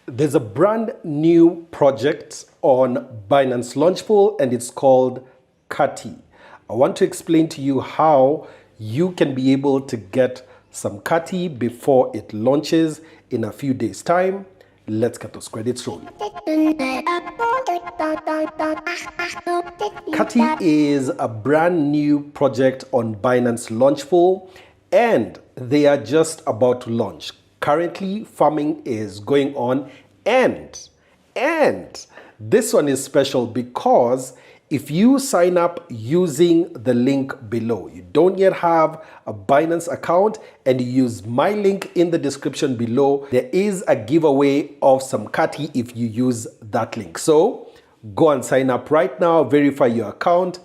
There's a brand new project on Binance Launchpool and it's called CATI. I want to explain to you how you can be able to get some CATI before it launches in a few days' time. Let's get those credits rolling. CATI is a brand new project on Binance Launchpool and they are just about to launch. Currently, farming is going on and this one is special because if you sign up using the link below, you don't yet have a Binance account and you use my link in the description below, there is a giveaway of some CATI if you use that link. So go and sign up right now, verify your account,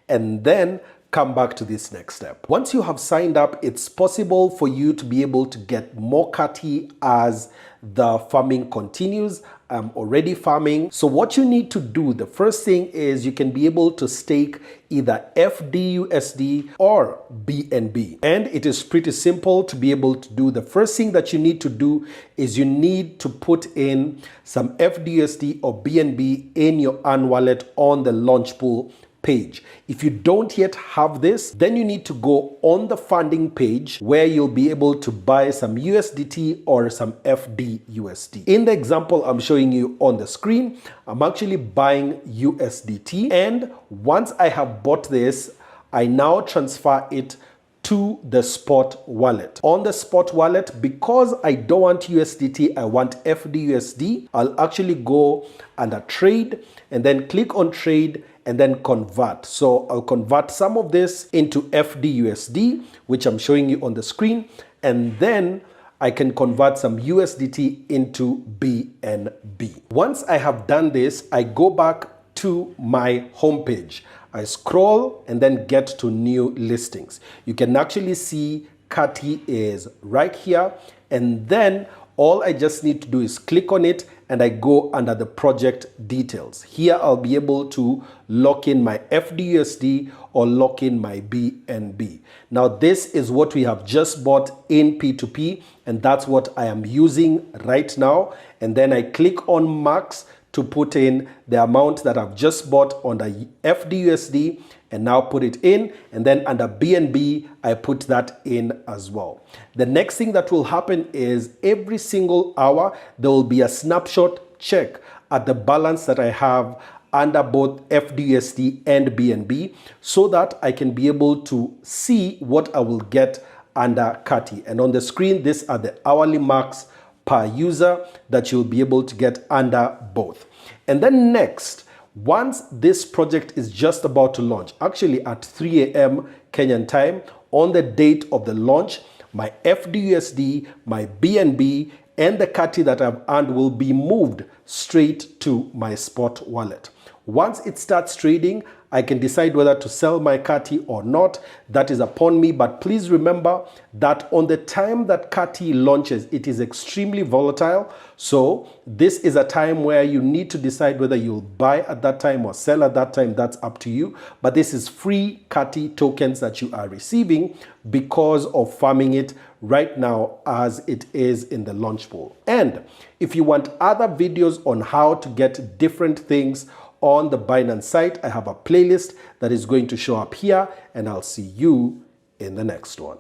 and then come back to this next step. Once you have signed up, it's possible for you to be able to get more CATI as the farming continues. I'm already farming. So what you need to do, the first thing is you can be able to stake either FDUSD or BNB. And it is pretty simple to be able to do. The first thing that you need to do is you need to put in some FDUSD or BNB in your Earn wallet on the Launchpool page. If you don't yet have this, then you need to go on the funding page where you'll be able to buy some USDT or some FDUSD. In the example I'm showing you on the screen, I'm actually buying USDT, and once I have bought this, I now transfer it to the spot wallet. On the spot wallet, because I don't want USDT, I want FDUSD, I'll actually go under trade and then click on trade and then convert. So I'll convert some of this into FDUSD, which I'm showing you on the screen, and then I can convert some USDT into BNB. Once I have done this, I go back to my homepage. I scroll and then get to new listings. You can actually see CATI is right here, and then all I just need to do is click on it and I go under the project details. Here I'll be able to lock in my FDUSD or lock in my BNB. Now this is what we have just bought in P2P, and that's what I am using right now. And then I click on max to put in the amount that I've just bought on the FDUSD and now put it in, and then under BNB I put that in as well. The next thing that will happen is every single hour there will be a snapshot check at the balance that I have under both FDUSD and BNB so that I can be able to see what I will get under CATI. And on the screen, these are the hourly marks per user that you'll be able to get under both. And then next, once this project is just about to launch, actually at 3 a.m. Kenyan time, on the date of the launch, my FDUSD, my BNB, and the CATI that I've earned will be moved straight to my spot wallet. Once it starts trading, I can decide whether to sell my CATI or not. That is upon me, but please remember that on the time that CATI launches, it is extremely volatile. So this is a time where you need to decide whether you'll buy at that time or sell at that time. That's up to you. But this is free CATI tokens that you are receiving because of farming it right now as it is in the Launchpool. And if you want other videos on how to get different things on the Binance site, I have a playlist that is going to show up here, and I'll see you in the next one.